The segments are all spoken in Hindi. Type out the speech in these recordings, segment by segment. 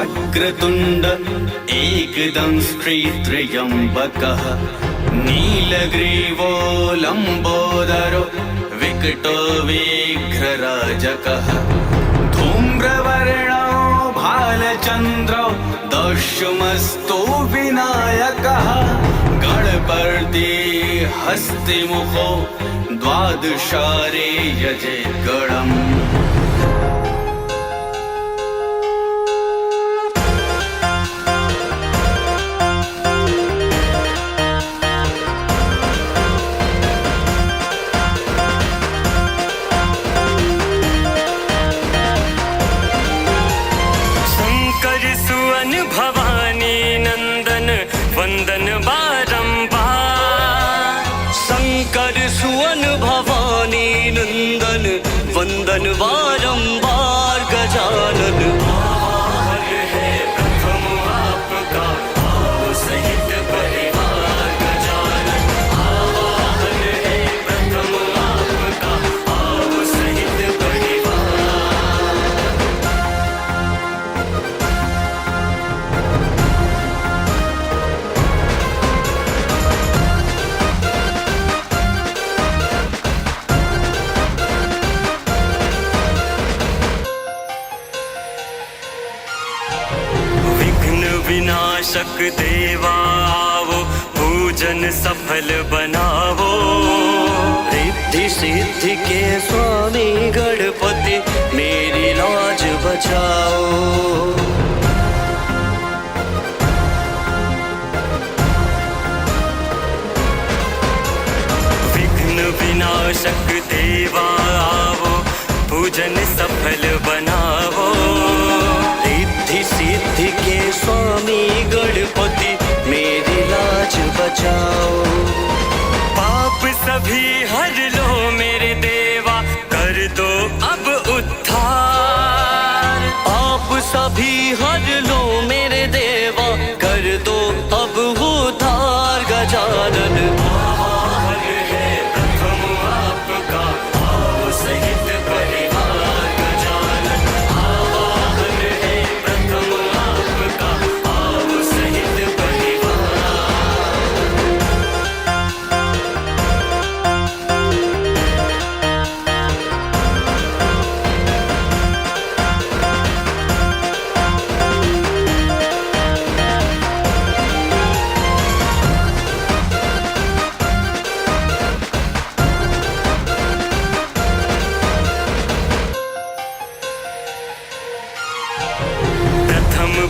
वक्रतुण्ड एकदंष्ट्रित्र्यम्बकः नीलग्रीवो लम्बोदरो विकटो विघ्नराजकः धूम्रवर्णो भालचन्द्रो दशमस्तो विनायकः गणपति हस्तिमुखो द्वादशारे यजेद्गणम्। वंदन बारंबार शंकर सुवन भवानी नंदन वंदन बारंबार गजानन आभार है प्रथम आपका भाव सहित परिवार गजानन आभार है प्रथम आपका भाव सहित परिवार। विनाशक देवा आवो पूजन सफल बनावो रिद्धि सिद्धि के स्वामी गणपति मेरी लाज बचाओ। विघ्न विनाशक देवा आवो पूजन सफल बनावो रिद्धि सिद्धि के स्वामी गणपति मेरी लाज बचाओ। पाप सभी हर लो मेरे देवा कर दो अब उद्धार पाप सभी हर लो मेरे देवा कर दो अब उद्धार गजानन आभार है प्रथम आपका भाव सहित परिवार गजानन आभार है प्रथम आपका भाव सहित परिवार।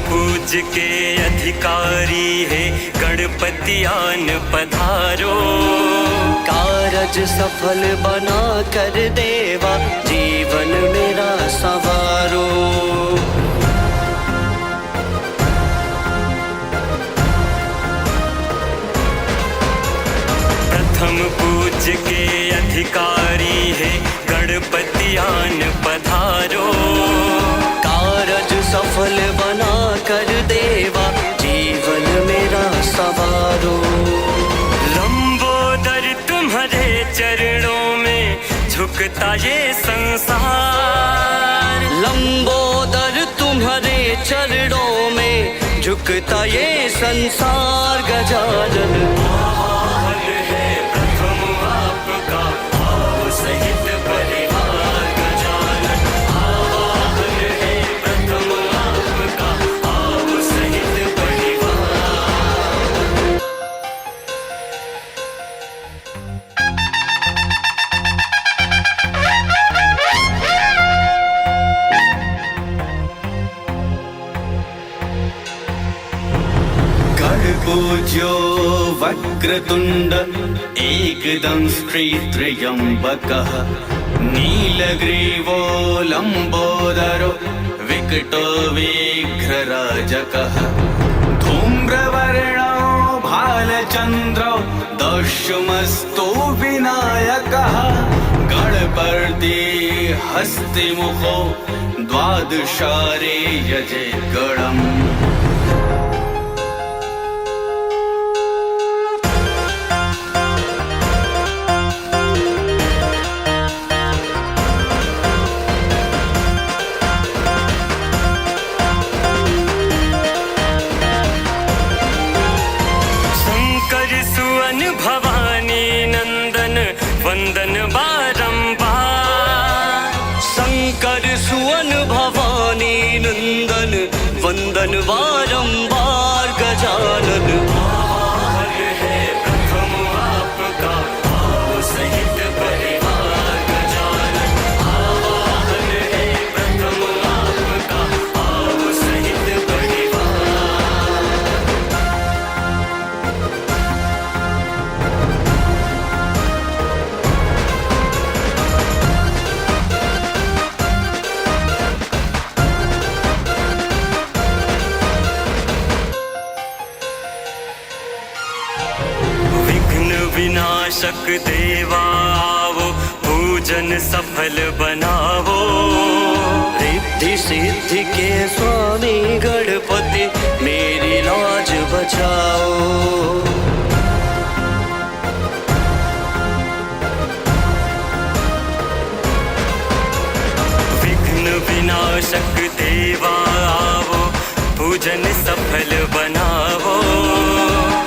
पूज के अधिकारी है गणपति आन पधारो कारज सफल बना कर देवा जीवन मेरा सवारो। प्रथम पूज के अधिकारी है गणपति आन पधारो कारज सफल बना कर देवा जीवन मेरा सवारो। लंबोदर तुम्हारे चरणों में झुकता ये संसार लंबोदर तुम्हारे चरणों में झुकता ये संसार गजानन आभार है प्रथम आपका भाव सहित परिवार गजानन आभार है प्रथम आपका भाव सहित परिवार। गणपूज्यो वक्रतुण्ड एकदंष्ट्रित्र्यम्बकः नीलग्रीवो लम्बोदरो विकटो विघ्नराजकः धूम्रवर्णो भालचन्द्रो दशमस्तो विनायकः गणपति हस्तिमुखो द्वादशारे यजेद्गणम्। वंदन बारंबार। शंकर सुवन भवानी नंदन वंदन बारंबार गजानन। आभार है प्रथम आपका भाव सहित परिवार गजानन। आभार है प्रथम आपका भाव सहित परिवार। विघ्न विनाशक देवा आवो, पूजन सफल बनावो। रिद्धि सिद्धि के स्वामी गणपति मेरी लाज बचाओ। विघ्न विनाशक देवा आवो, पूजन सफल बनावो।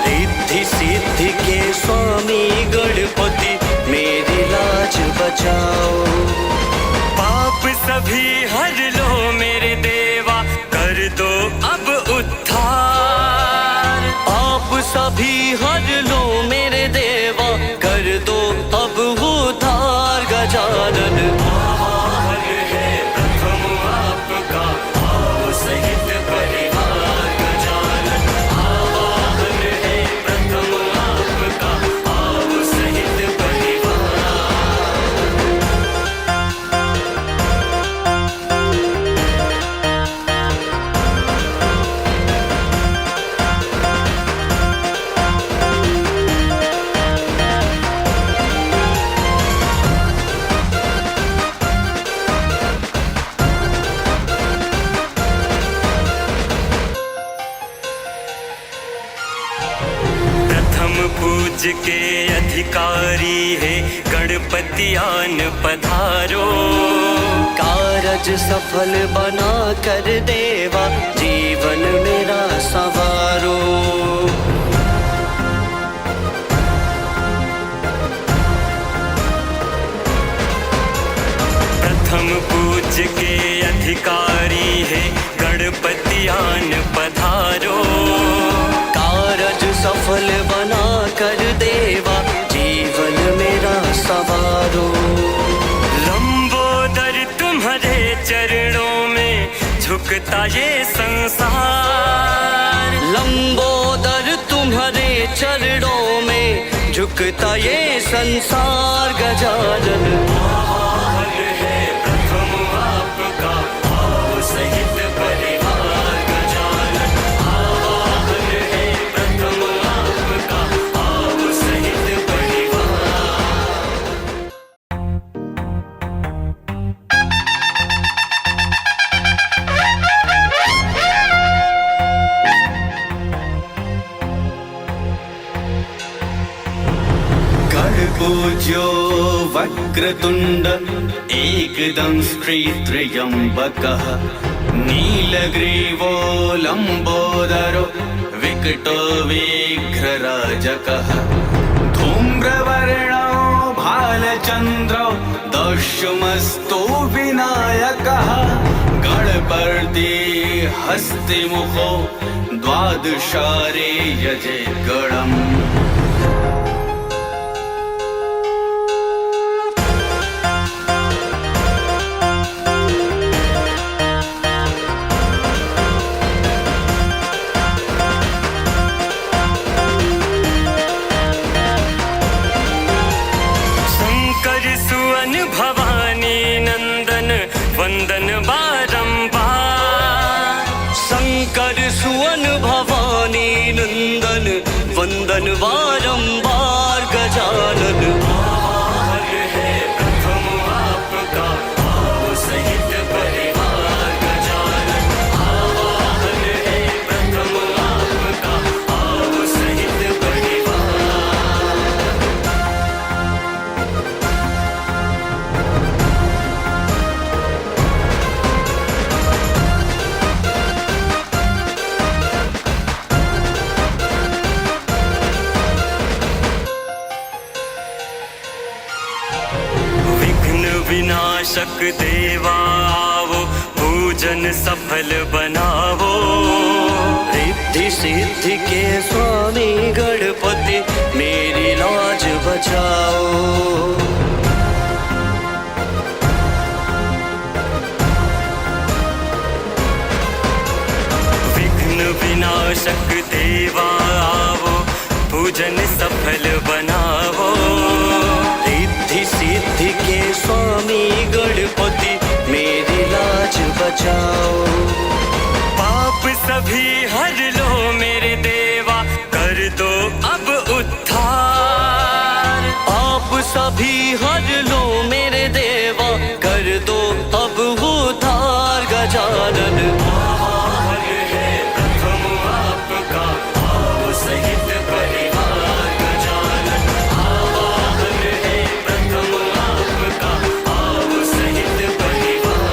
रिद्धि सिद्धि के स्वामी गणपति मेरी लाज बचाओ। पाप सभी हर लो मेरे देवा, कर दो अब उद्धार। आप सभी हर लो मेरे देवा, कर दो अब उद्धार गजानन। आभार है प्रथम आपका भाव सहित परिवार गजानन। आभार है प्रथम आपका भाव सहित परिवार। प्रथम पूज के अधिकारी है गणपति आन पधारो। कारज सफल बना कर देवा जीवन मेरा संवारो। प्रथम पूज के अधिकारी है गणपति आन पधारो। कारज सफल बना कर देवा जीवन मेरा संवारो। लंबोदर तुम्हारे चरणों में झुकता ये संसार। लंबोदर तुम्हारे चरणों में झुकता ये संसार गजानन। आभार है प्रथम आपका भाव सहित परिवार गजानन। आभार है प्रथम आपका भाव सहित परिवार। गणपूज्यो वक्रतुण्ड एकदं श्रीत्र्यम्बकः नीलग्रीवो लम्बोदरो विकटो विघ्नराजकः धूम्रवर्णो भालचन्द्रो दशमस्तो विनायकः गणपति हस्तिमुखो द्वादशारे यजेत् गणम्। शंकर सुवन भवानी नंदन वंदन बारंबार। शंकर सुवन भवानी नंदन वंदन बारंबार गजानन। आभार है प्रथम आपका भाव सहित परिवार गजानन। आभार है प्रथम आपका भाव सहित परिवार। विनाशक देवा आवो, पूजन सफल बनावो। रिद्धि सिद्धि के स्वामी गणपति मेरी लाज बचाओ। विघ्न विनाशक देवा आवो, पूजन सफल बनावो। रिद्धि सिद्धि के स्वामी गणपति मेरी लाज बचाओ। पाप सभी हर लो मेरे देवा, कर दो अब उद्धार। आप सभी हर लो मेरे देवा, कर दो अब उद्धार। गजानन आवाहन है प्रथम आपका, आओ सहित परिवार। गजानन आवाहन है प्रथम आपका, आओ सहित परिवार।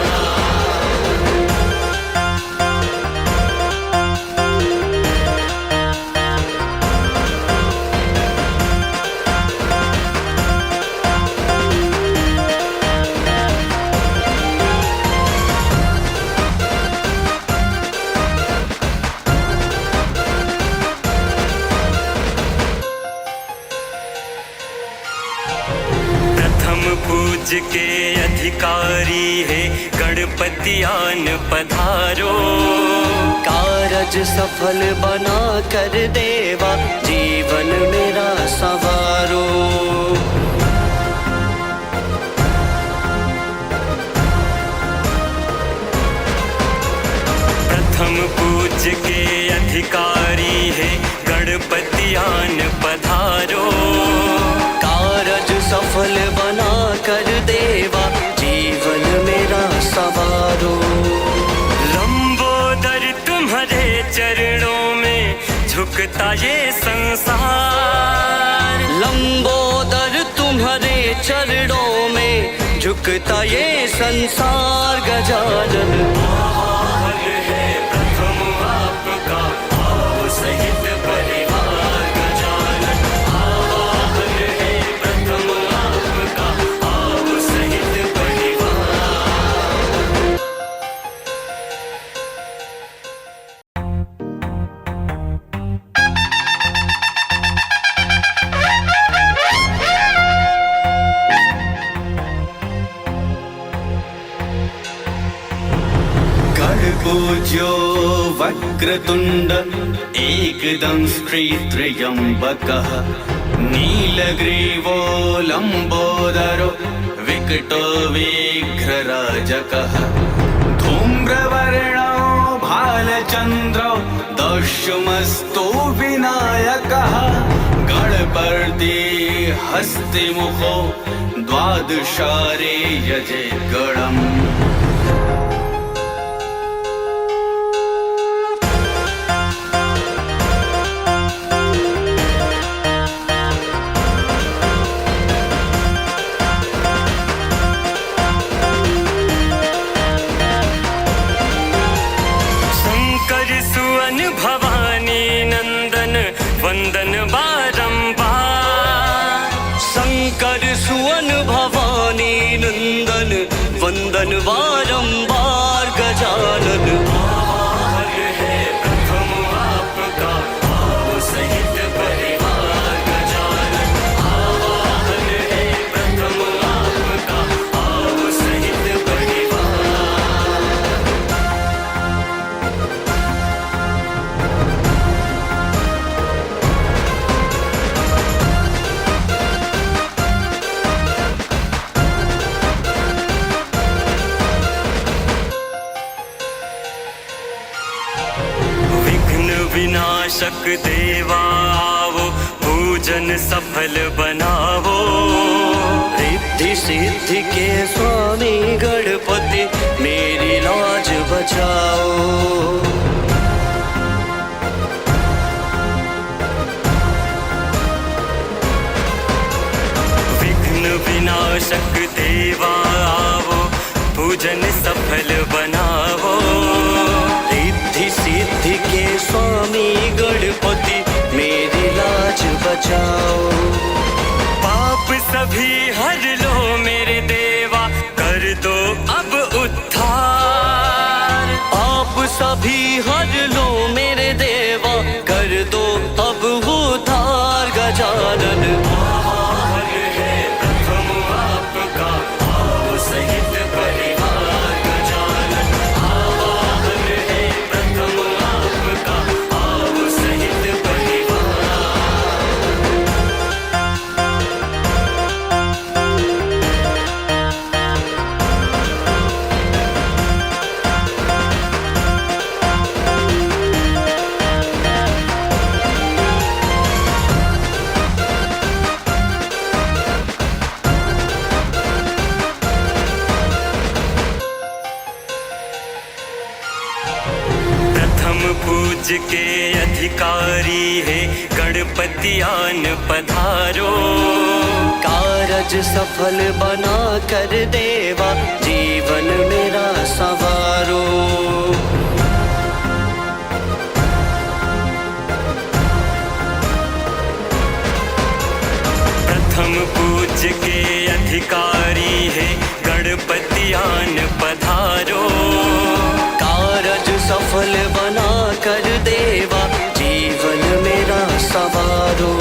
प्रथम पूज के अधिकारी है गणपति आन पधारो। कारज सफल बना कर देवा, जीवन मेरा संवारो। प्रथम पूज के अधिकारी है गणपति आन पधारो। कारज सफल बना कर देवा, जीवन मेरा संवारो। लंबोदर तुम्हारे चरणों में झुकता ये संसार। लंबोदर तुम्हारे चरणों में झुकता ये संसार। गजानन आवाहन है प्रथम आपका, आओ सहित परिवार। गजानन आवाहन है प्रथम आपका, आओ सहित परिवार। गणपूज्यो वक्रतुण्ड एकदं श्रीत्र्यम्बकः। नीलग्रीवो लम्बोदरो विकटो विघ्नराजकः। धूम्रवर्णो भालचन्द्रो दशमस्तो विनायकः। गणपति हस्तिमुखो द्वादशारे यजे गणम्। वंदन बारंबार। शंकर सुवन भवानी नंदन, वंदन बारंबार। गजानन आवाहन है प्रथम आपका, आओ सहित परिवार। गजानन आवाहन है प्रथम आपका, आओ सहित परिवार। विनाशक देवा आवो, पूजन सफल बनावो। रिद्धि सिद्धि के स्वामी गणपति मेरी लाज बचाओ। विघ्न विनाशक देवा आवो, पूजन सफल बनावो। रिद्धि सिद्धि के स्वामी गणपति मेरी लाज बचाओ। पाप सभी हर लो मेरे देवा, कर दो हर लो मेरे देवा, कर दो अब उद्धार गजानन। आवाहन है प्रथम आपका, आओ सहित परिवार गजानन। आवाहन है प्रथम आपका, आओ सहित परिवार। प्रथम पूज्य के अधिकारी है गणपति आन पधारो। कारज सफल बना कर देवा, जीवन मेरा संवारो। प्रथम पूज्य के अधिकारी है गणपति आन पधारो। कारज सफल बना कर देवा, जीवन मेरा संवारो।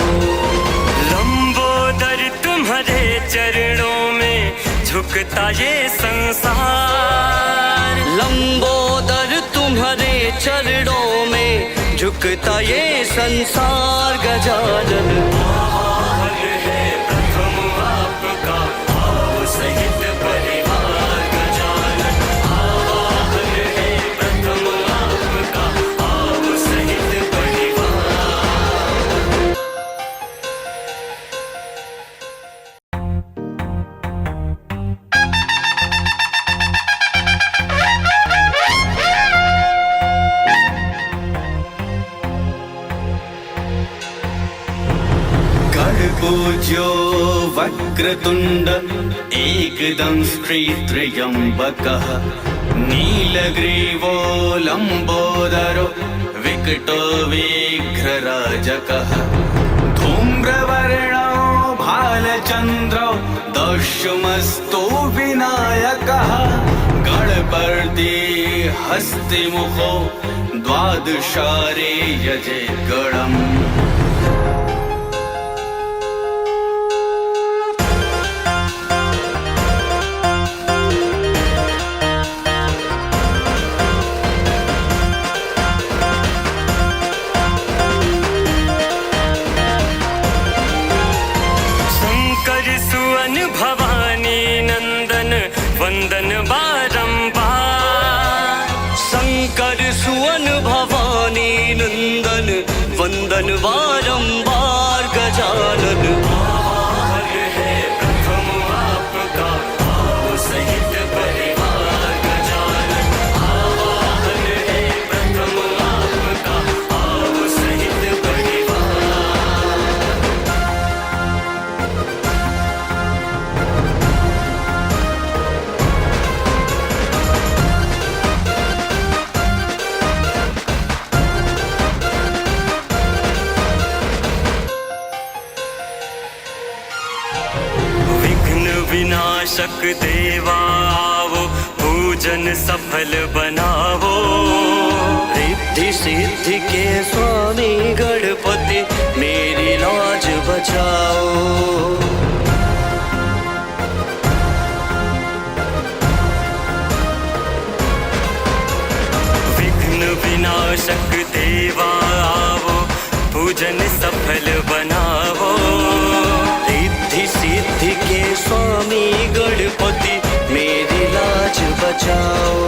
लंबोदर तुम्हारे चरणों में झुकता ये संसार। लंबोदर तुम्हारे चरणों में झुकता ये संसार गजानन। आवाहन है प्रथम आपका, आओ सहित परिवार गजानन। आवाहन है प्रथम आपका, आओ सहित परिवार। गणपूज्यो वक्रतुण्ड एकदं श्रीत्र्यम्बकः, नीलग्रीवो लम्बोदरो विकटो विघ्नराजकः। धूम्रवर्णो भालचन्द्रो दशमस्तो विनायकः, गणपति हस्तिमुखो द्वादशारे यजे गणम्। शंकर सुवन भवानी नंदन वंदन बारंबार। शंकर सुवन भवानी नंदन वंदन बारंबार गजानन। आवाहन है प्रथम आपका, आओ सहित परिवार गजानन। आवाहन है प्रथम आपका, आओ सहित परिवार। विघ्न विनाशक देवा आवो, पूजन सफल बनावो। रिद्धि सिद्धि के स्वामी गणपति, मेरी लाज बचाओ। विघ्न विनाशक देवा आवो, पूजन सफल बनावो। रिद्धि सिद्धि के स्वामी गणपति, मेरी लाज बचाओ।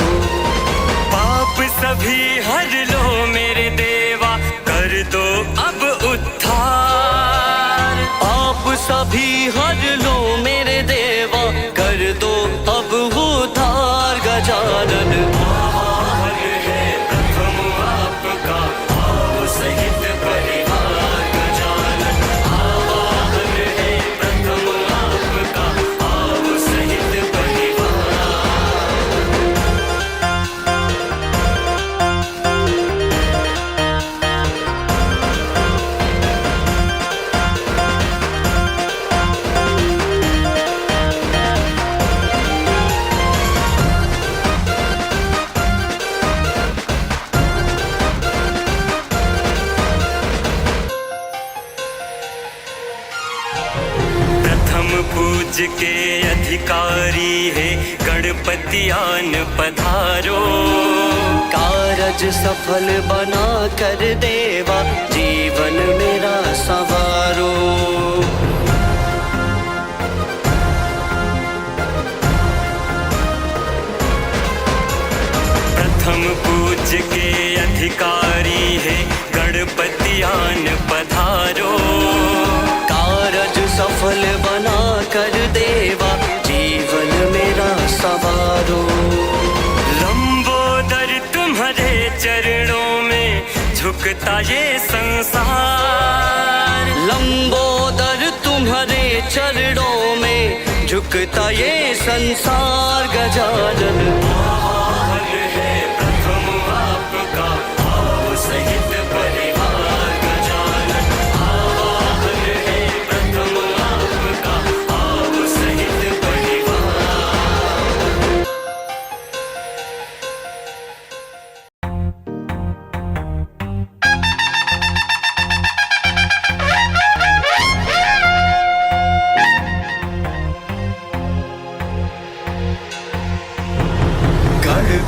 पाप सभी हर लो मेरे देवा, कर दो अब उद्धार। आप सभी हर लो मेरे देवा, कर दो अब उद्धार गजानन। आवाहन है प्रथम आपका, आओ सहित परिवार गजानन। आवाहन है प्रथम आपका, आओ सहित परिवार। पूज के अधिकारी है गणपति आन पधारो। कारज सफल बना कर देवा जीवन मेरा संवारो। प्रथम पूज के अधिकारी है गणपति आन पधारो। कारज सफल बना कर देवा जीवन मेरा संवारो। लंबोदर तुम्हारे चरणों में झुकता ये संसार। लंबोदर तुम्हारे चरणों में झुकता ये संसार। गजानन आवाहन है प्रथम आपका, आओ सहित परिवार। गजानन आवाहन है प्रथम आपका, आओ सहित परिवार।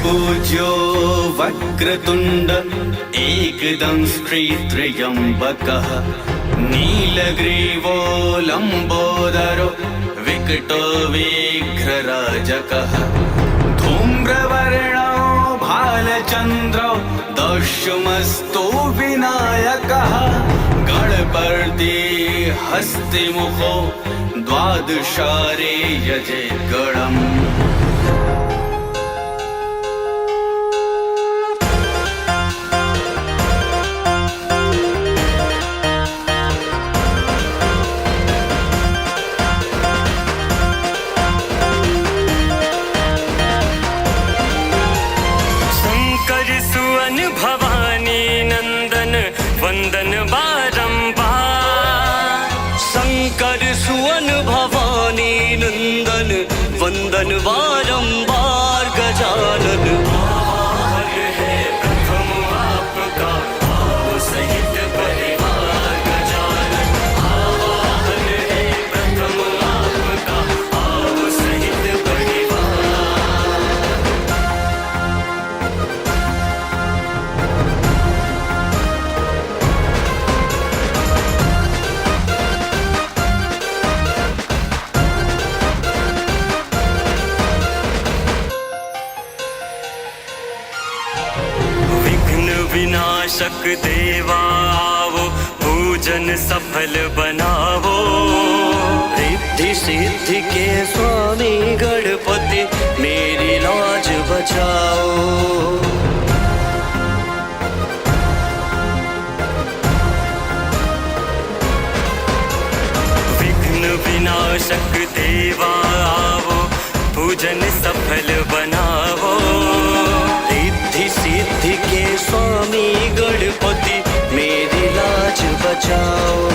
पूज्यो वक्रतुंड एकदं श्रीत्रयंबकः। नीलग्रीवो लंबोदरो विकटो विघ्नराजकः। धूम्रवर्णो भालचंद्रो दशमस्तो विनायकः। गणपति हस्तिमुखो द्वादशारे यजे गणम्। वंदन बारंबार। शंकर सुवन भवानी नंदन वंदन बारंबार। गजानन आवाहन है प्रथम आपका, आओ सहित परिवार। गजानन आवाहन है प्रथम आपका, आओ सहित परिवार। विनाशक देवा आवो, पूजन सफल बनावो। रिद्धि सिद्धि के स्वामी गणपति मेरी लाज बचाओ। विघ्न विनाशक देवा आवो, पूजन सफल बनावो। रिद्धि सिद्धि के स्वामी गणपति मेरी लाज बचाओ।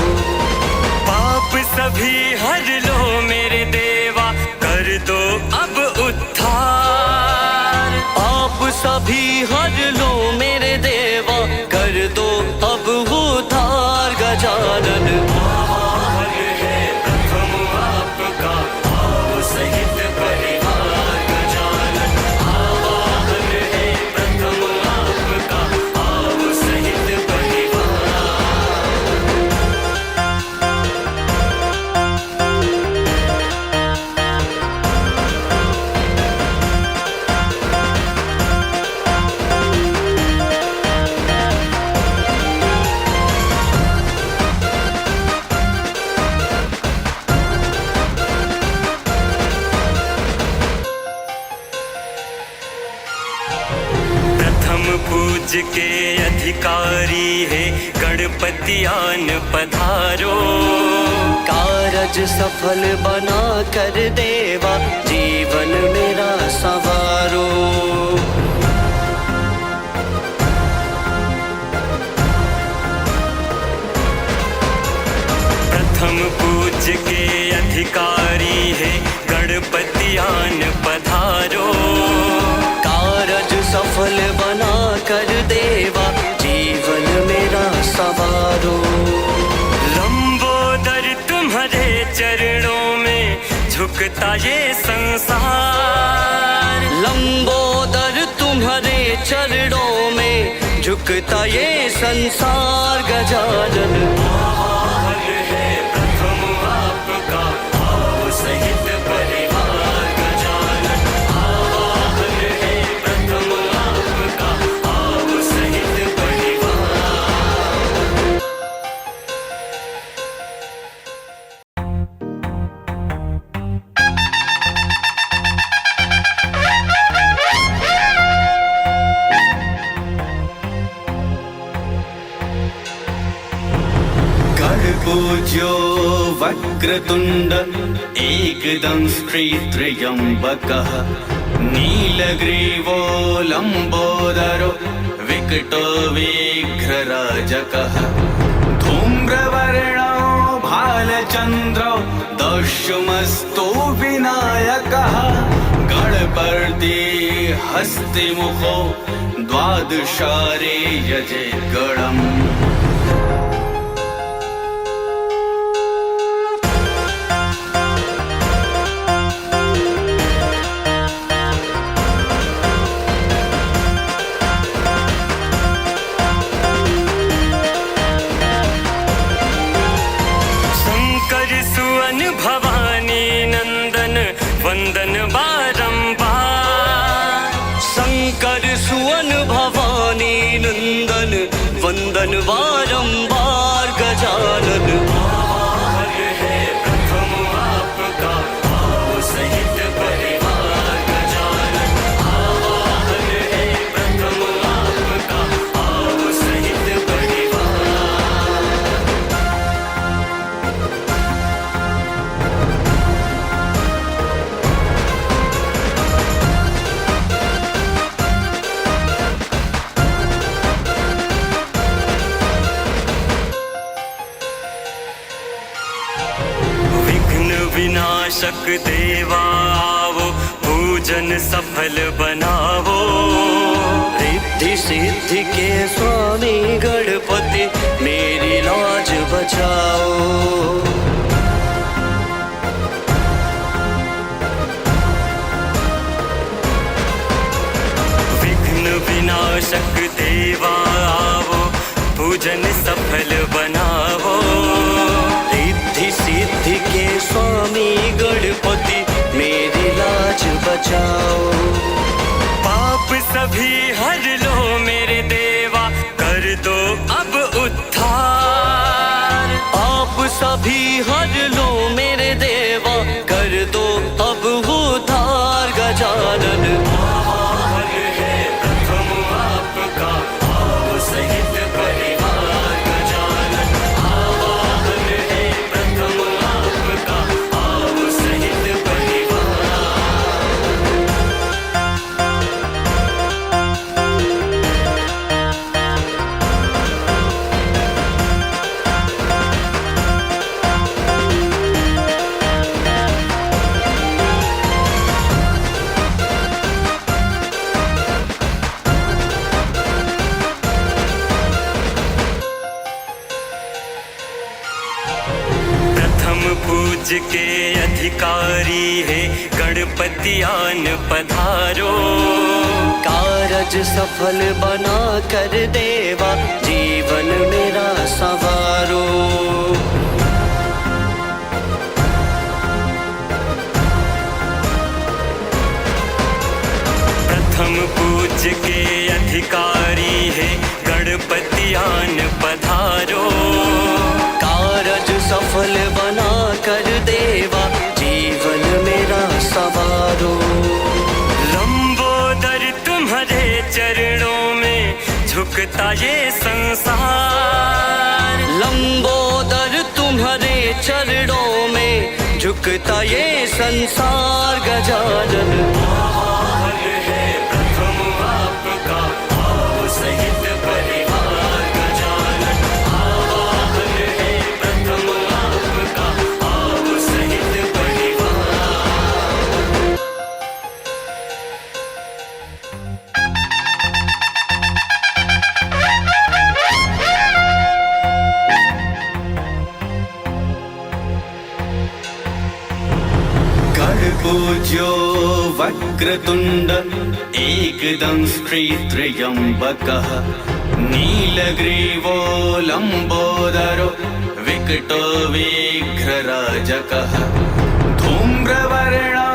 पाप सभी हर लो मेरे देवा, कर दो अब उद्धार। आप सभी हर लो मेरे देवा, कर दो अब उद्धार। गजानन आवाहन है प्रथम आपका, आओ सहित परिवार। गजानन आवाहन है प्रथम आपका, आओ सहित परिवार। पूज के अधिकारी है गणपति आन पधारो। कारज सफल बना कर देवा जीवन मेरा संवारो। प्रथम पूज के अधिकारी है गणपति आन पधारो। कारज सफल बना कर देवा जीवन मेरा संवारो। लंबोदर तुम्हारे चरणों में झुक झुकता ये संसार। लंबोदर तुम्हारे चरणों में झुकता ये संसार गजानन। आभार है प्रथम आपका भाव सहित परिवार गजानन। आभार है प्रथम आपका भाव सहित परिवार। पूज्यो वक्रतुंड एकदंष्ट्री त्र्यंबकः नीलग्रीवो लंबोदरो विकटो विघ्नराजकः धूम्रवर्णो भालचंद्रो दशमस्तो विनायकः गणपति हस्तिमुखो द्वादशारे यजेद्गणम्। वंदन बारंबार। शंकर सुवन भवानी नंदन वंदन बारंबार गजानन। आभार है प्रथम आपका भाव सहित परिवार गजानन। आभार है प्रथम आपका भाव सहित परिवार। विनाशक देवा आवो पूजन सफल बनावो। रिद्धि सिद्धि के स्वामी गणपति मेरी लाज बचाओ। विघ्न विनाशक देवा आवो पूजन सफल बनावो। रिद्धि सिद्धि के स्वामी गणपति मेरी लाज बचाओ। पाप सभी हर लो मेरे देवा कर दो अब उद्धार। आप सभी हर लो मेरे देवा कर दो अब उद्धार गजानन। आभार है प्रथम आपका भाव सहित परिवार गजानन। आभार है प्रथम आपका भाव सहित परिवार। पूज के अधिकारी है गणपति आन पधारो। कारज सफल बना कर देवा जीवन मेरा सवारो। प्रथम पूज के अधिकारी है गणपति आन पधारो। कारज सफल बना कर देवा जीवन मेरा सवारो। लंबोदर तुम्हारे चरणों में झुकता ये संसार। लंबोदर तुम्हारे चरणों में झुकता ये संसार गजानन। आभार है प्रथम आपका भाव सहित परिवार गजानन। आभार है प्रथम आपका भाव सहित परिवार। वक्रतुण्ड एकदंष्ट्रित्र्यम्बकः नीलग्रीवो लम्बोदरो विकटो विघ्नराजकः धूम्रवर्णो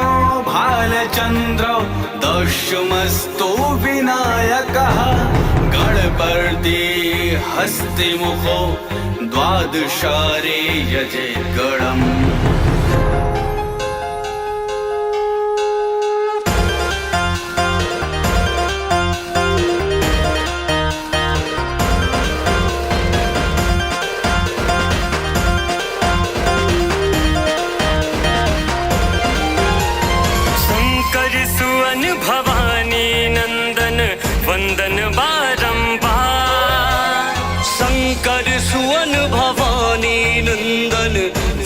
भालचन्द्रो दशमस्तो विनायकः गणपति हस्तिमुखो द्वादशारे यजेद्गणम्। वंदन बारंबार शंकर सुवन भवानी नंदन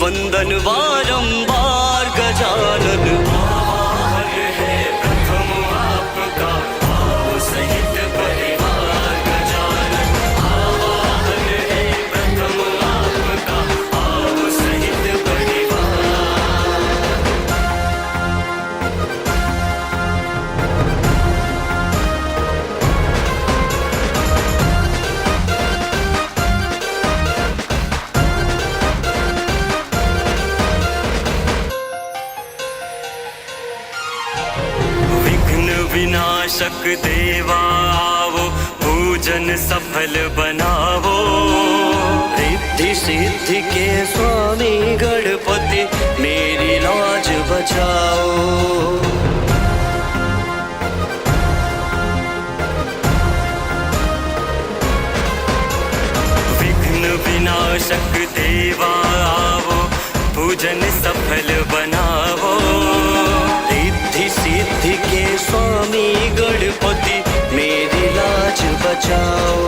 वंदन बारंबार गजानन आभार है प्रथम आपका भाव सहित परिवार गजानन आभार है प्रथम आपका भाव सहित परिवार। विनाशक देवा आवो पूजन सफल बनावो रिद्धि सिद्धि के स्वामी गणपति मेरी लाज बचाओ। विघ्न विनाशक देवा आवो पूजन सफल बनावो रिद्धि सिद्धि के स्वामी गणपति मेरी लाज बचाओ।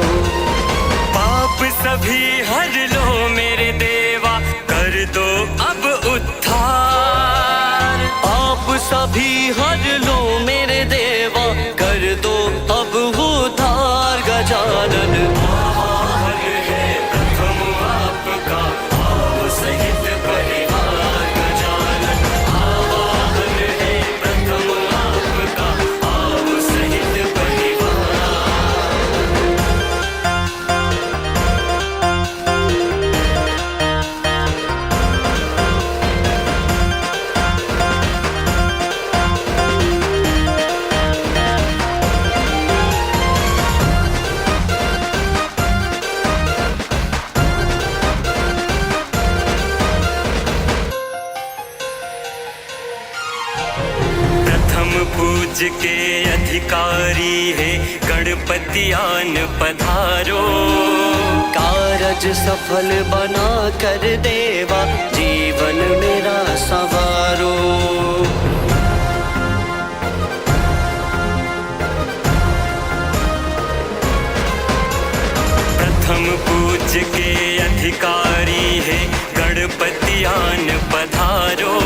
पाप सभी हर लो मेरे देवा कर दो अब उद्धार आप सभी हर लो मेरे देवा कर दो अब उद्धार गजानन आभार है प्रथम आपका भाव सहित परिवार गजानन आभार है प्रथम आपका भाव सहित परिवार। पूज के अधिकारी है गणपति आन पधारो कारज सफल बना कर देवा जीवन मेरा संवारो। प्रथम पूज के अधिकारी है गणपति आन पधारो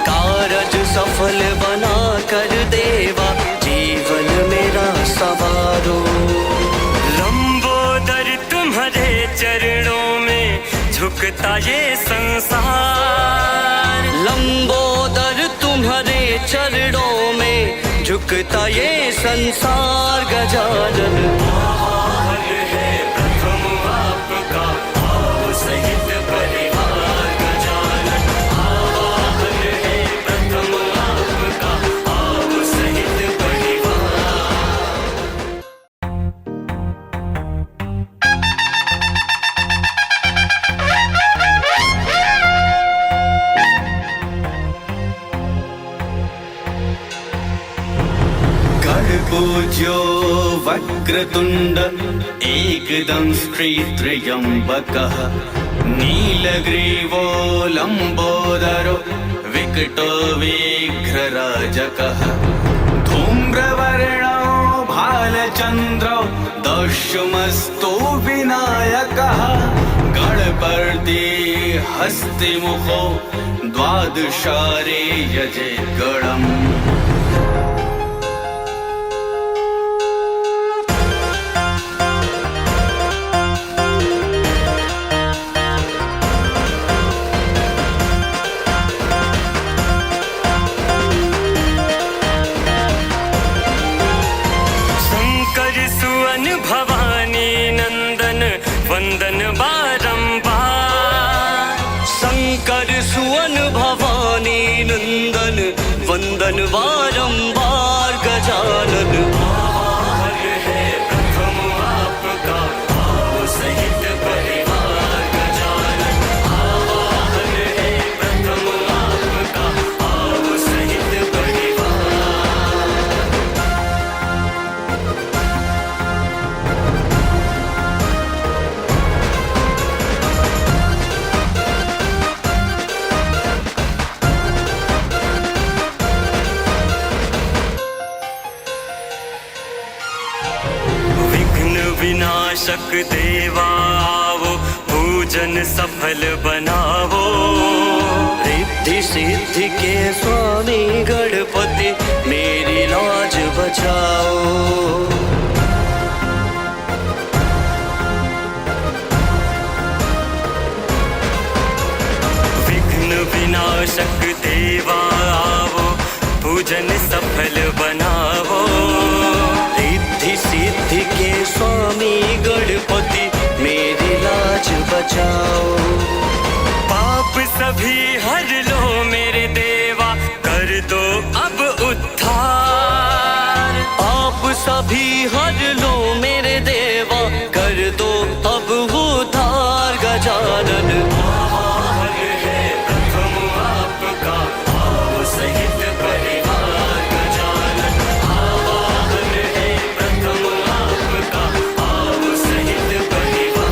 कारज सफल बना कर देवा जीवन मेरा संवारो। लंबोदर तुम्हारे चरणों में झुकता ये संसार लंबोदर तुम्हारे चरणों में झुकता ये संसार गजानन आभार है प्रथम आपका भाव सहित परिवार गजानन आभार है प्रथम आपका भाव सहित परिवार। पूज्यो वक्रतुण्ड एकदंष्ट्रित्र्यम्बकः नीलग्रीवो लम्बोदरो विकटो विघ्नराजकः धूम्रवर्णो भालचन्द्रो दशमस्तो विनायकः गणपति हस्तिमुखो द्वादशारे यजेद्गणम्। वंदन बारंबार। शंकर सुवन भवानी नंदन वंदन बारंबार गजानन। आभार है प्रथम आपका भाव सहित परिवार गजानन। आभार है प्रथम आपका भाव सहित परिवार। विघ्न विनाशक देवा आवो, पूजन सफल बनावो। रिद्धि सिद्धि के स्वामी गणपति मेरी लाज बचाओ। विघ्न विनाशक देवा आवो, पूजन सफल बनावो। रिद्धि सिद्धि के स्वामी गणपति मेरी लाज बचाओ। पाप सभी हर लो मेरे देवा, कर दो अब उद्धार। आप सभी हर लो मेरे देवा, कर दो अब उद्धार गजानन। आभार है प्रथम आपका भाव सहित परिवार गजानन। आभार है प्रथम आपका भाव सहित परिवार।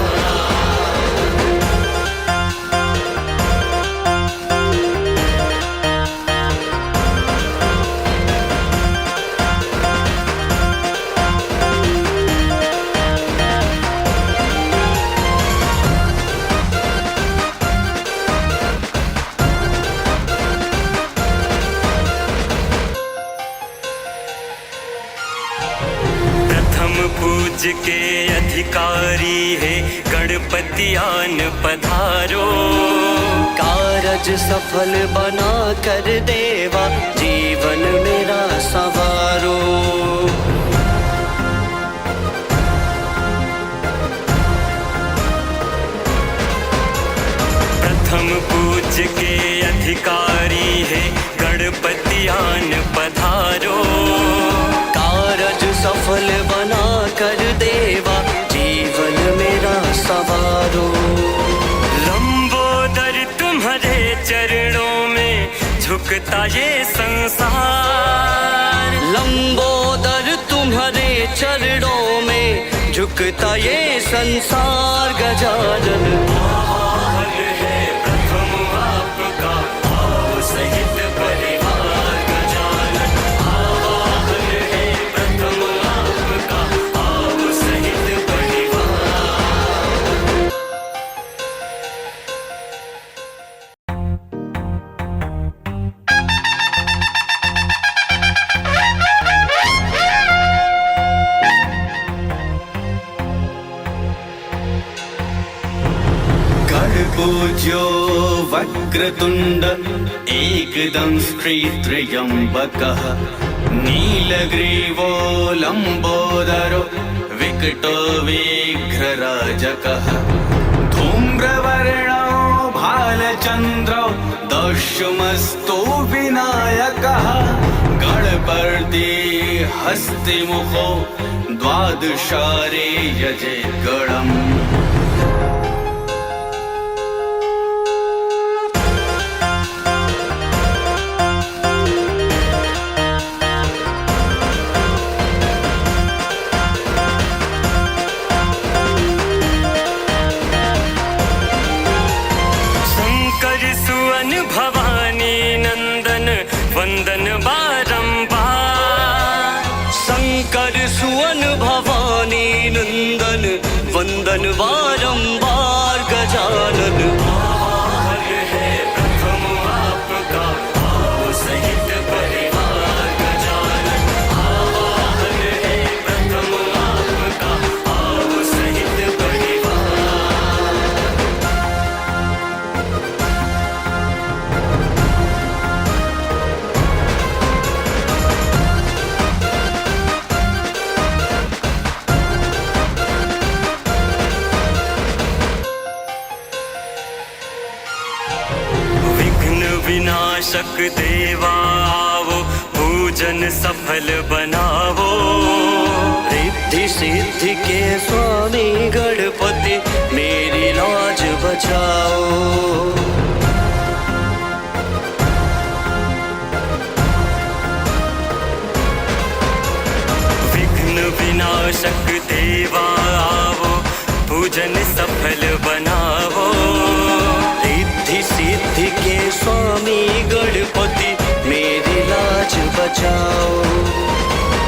प्रथम पूज के अधिकारी है गणपति आन पधारो। कारज सफल बना कर देवा जीवन मेरा संवारो। प्रथम पूज के अधिकारी है गणपति आन पधारो। कारज सफल बना कर देवा जीवन मेरा संवारो। लंबोदर तुम्हारे चरणों में झुकता ये संसार। लंबोदर तुम्हारे चरणों में झुकता ये संसार गजानन। आभार है प्रथम आपका भाव सहित परिवार गजानन। आभार है प्रथम आपका भाव सहित परिवार। पूज्यो वक्रतुण्ड एकदं श्रीत्र्यम्बकः नीलग्रीवो लम्बोदरो विकटो विघ्नराजकः धूम्रवर्णो भालचन्द्रो दशमस्तो विनायकः गणपति हस्तिमुखो द्वादशारे यजे गणम्। वंदन बारंबार। शंकर सुवन भवानी नंदन वंदन बारंबार गजानन। आभार है प्रथम आपका भाव सहित परिवार गजानन। आभार है प्रथम आपका भाव सहित परिवार। विनाशक देवा आवो, पूजन सफल बनावो। रिद्धि सिद्धि के स्वामी गणपति मेरी लाज बचाओ। विघ्न विनाशक देवा आवो, पूजन सफल बनावो। रिद्धि सिद्धि के स्वामी गणपति मेरी लाज बचाओ।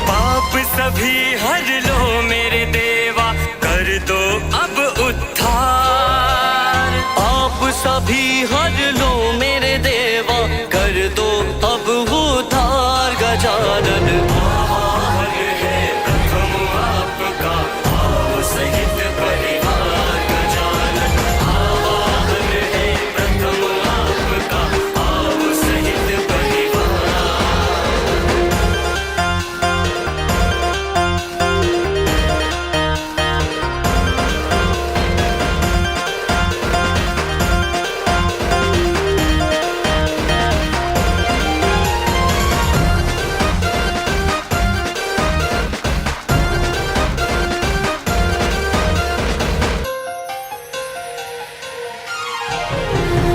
पाप सभी हर लो मेरे देवा, कर दो अब उद्धार। पाप सभी हर लो मेरे देवा, कर दो अब उद्धार। गजानन आवाहन है प्रथम आपका, आओ सहित परिवार। गजानन आवाहन है प्रथम आपका, आओ सहित परिवार।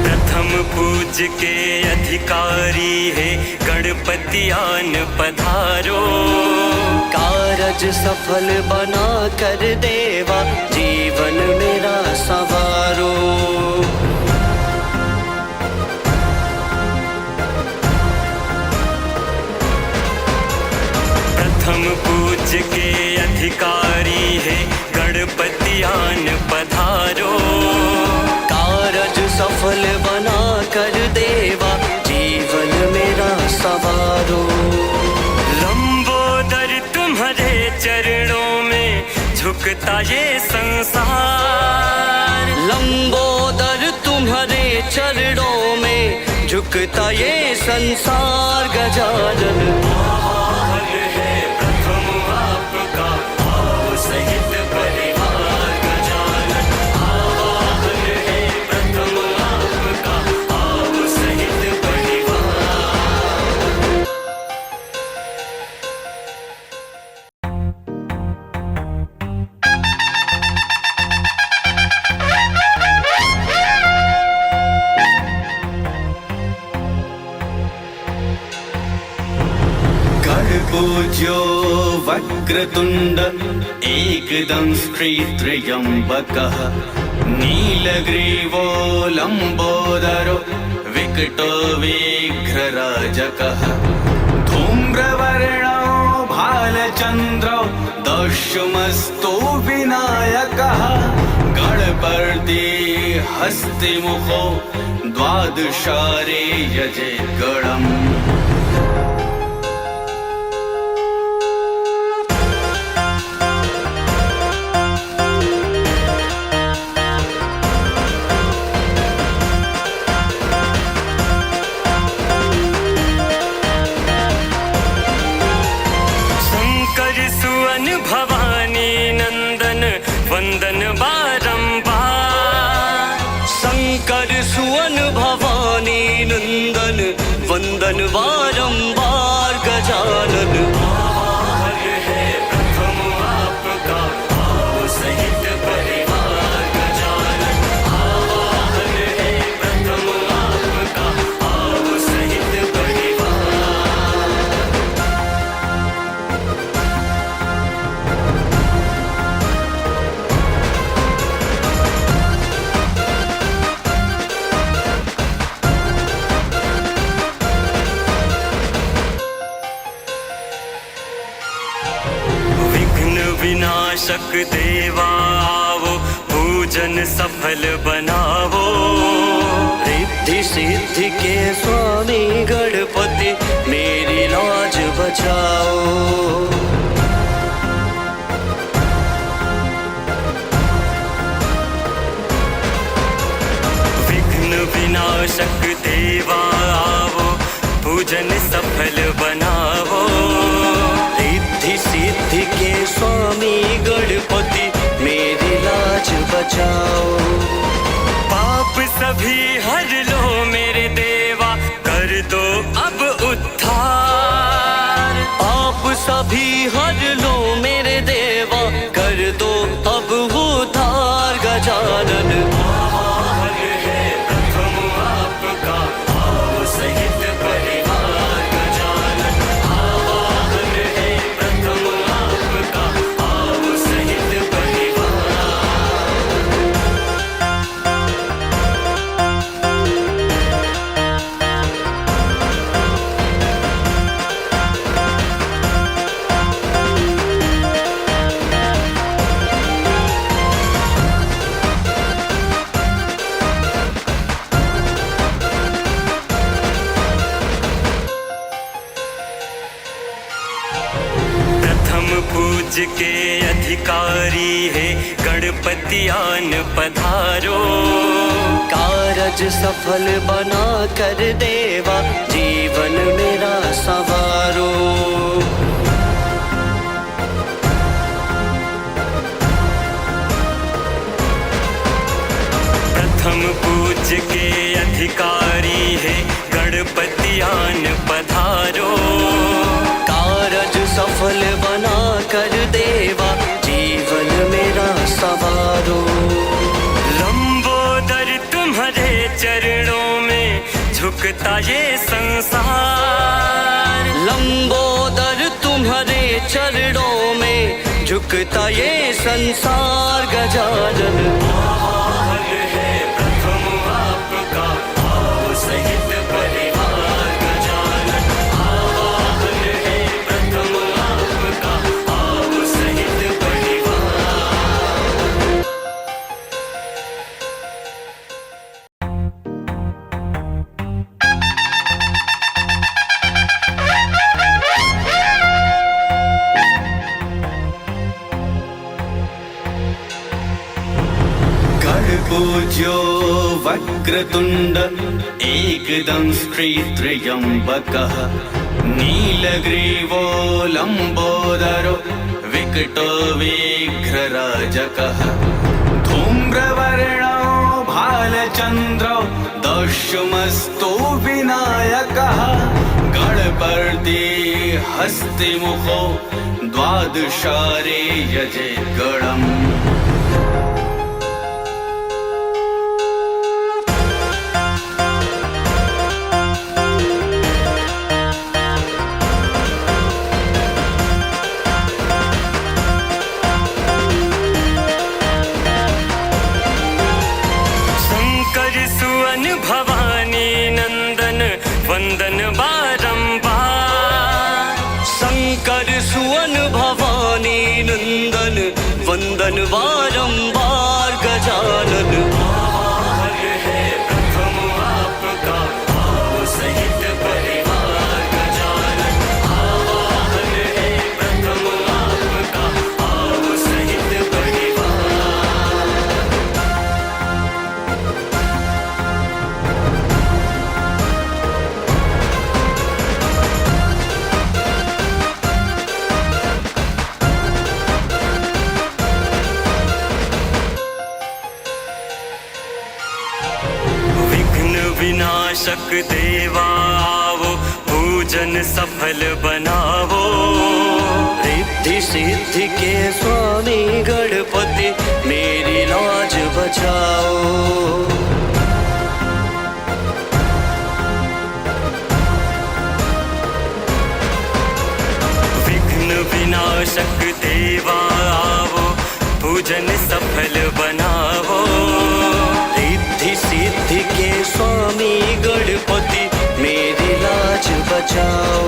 प्रथम पूज्य के अधिकारी है, गणपति आन पधारो। कारज सफल बना कर देवा, जीवन मेरा संवारो। प्रथम पूज्य के अधिकारी है, गणपति आन पधारो। कारज सफल बना कर देवा, जीवन मेरा संवारो। लंबोदर तुम्हारे चरणों में झुकता ये संसार। लंबोदर तुम्हारे चरणों में झुकता ये संसार। गजानन आवाहन है प्रथम आपका, आओ सहित परिवार। गजानन आवाहन है प्रथम आपका, आओ सहित परिवार। पूज्यो वक्रतुंड एकदं श्रीत्रयंबकः, नीलग्रीवो लंबोदरो विकटो विघ्नराजकः। धूम्रवर्णो भालचंद्रो दशमस्तो विनायकः। गणपति हस्तिमुखो द्वादशारे यजे गणम्। वंदन बारंबार। शंकर सुवन भवानी नंदन, वंदन बारंबार। गजानन आवाहन है प्रथम आपका, आओ सहित परिवार। गजानन आवाहन है प्रथम आपका, आओ सहित परिवार। विनाशक देवा आवो, पूजन सफल बनावो। रिद्धि सिद्धि के स्वामी गणपति मेरी लाज बचाओ। विघ्न विनाशक देवा आवो, पूजन सफल बनावो। रिद्धि सिद्धि के स्वामी गणपति मेरी लाज बचाओ। पाप सभी हर लो मेरे देवा, कर दो भी हर लो मेरे देवा, कर दो अब उद्धार गजानन। आवाहन है प्रथम आपका, आओ सहित परिवार गजानन। आवाहन है प्रथम आपका, आओ सहित परिवार। प्रथम पूज्य के अधिकारी है गणपति आन पधारो। कारज सफल बना कर देवा, जीवन मेरा सवारो। प्रथम पूज्य के अधिकारी है गणपति आन पधारो। कारज सफल बना कर देवा, जीवन मेरा सवारो। लंबोदर तुम्हारे चरणों में झुकता ये संसार। लंबोदर तुम्हारे चरणों में झुकता ये संसार गजानन। आवाहन है प्रथम आपका, आओ सहित परिवार गजानन। आवाहन है प्रथम आपका, आओ सहित परिवार। पूज्यो वक्रतुंड एकदं श्रीत्रयंबकः, नीलग्रीवो लंबोदरो विकटो विघ्नराजकः। धूम्रवर्णो भालचंद्रो दशमस्तो विनायकः, गणपति हस्तिमुखो द्वादशारे यजेद्गणम्। भवानी नंदन वंदन बारंबार। शंकर सुवन भवानी नंदन वंदन बारंबार गजानन। आवाहन है प्रथम आपका, आओ सहित परिवार गजानन। आवाहन है प्रथम आपका, आओ सहित परिवार। विनाशक देवा आवो, पूजन सफल बनावो। रिद्धि सिद्धि के स्वामी गणपति, मेरी लाज बचाओ। विघ्न विनाशक देवा आवो, पूजन सफल बनावो। रिद्धि सिद्धि के स्वामी गणपति, मेरी लाज बचाओ।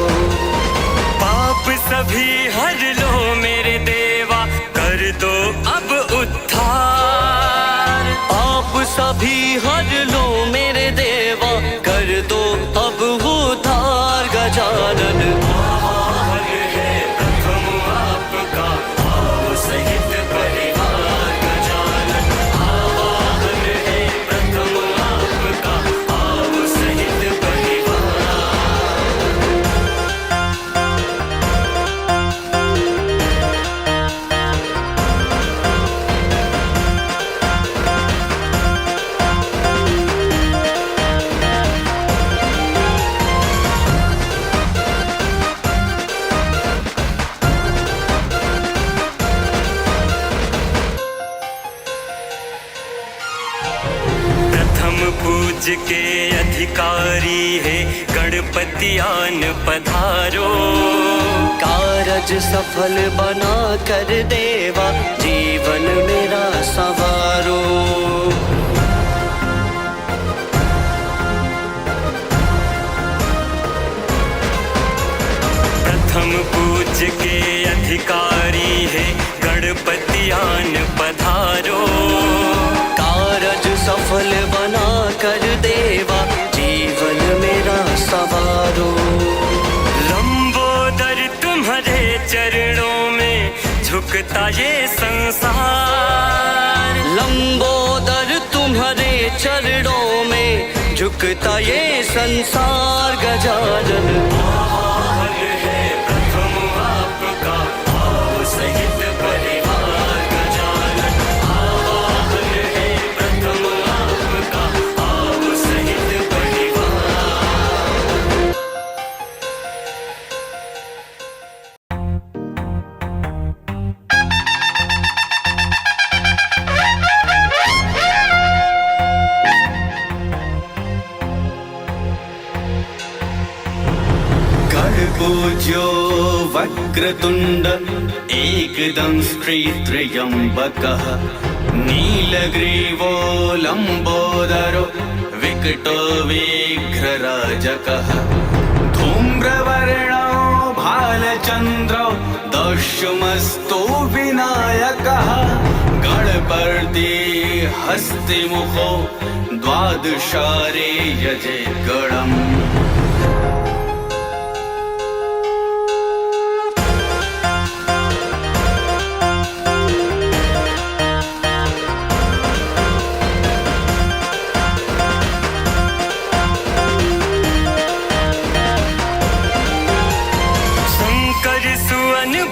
पाप सभी हर लो मेरे देवा, कर दो अब उद्धार। आप सभी हर लो मेरे देवा, कर दो अब उद्धार गजानन। आवाहन है प्रथम आपका, आओ सहित परिवार गजानन। आवाहन है प्रथम आपका, आओ सहित परिवार। प्रथम पूज के अधिकारी है गणपति आन पधारो। कारज सफल बना कर देवा जीवन मेरा संवारो। प्रथम पूज के अधिकारी है गणपति आन पधारो। कारज सफल बना कर देवा जीवन मेरा संवारो। लंबोदर तुम्हारे चरणों में झुकता ये संसार। लंबोदर तुम्हारे चरणों में झुकता ये संसार। गजानन सहित परिवार गजानन आवाहन है प्रथम आपका, आओ सहित परिवार। गणपूज्यो वक्रतुण्ड एकदंष्ट्रित्र्यम्बकः नीलग्रीवो लम्बोदरो विकटो विघ्नराजकः धूम्रवर्णो भालचन्द्रो दशमस्तो विनायकः गणपति हस्तिमुखो द्वादशारे यजेद्गणम्।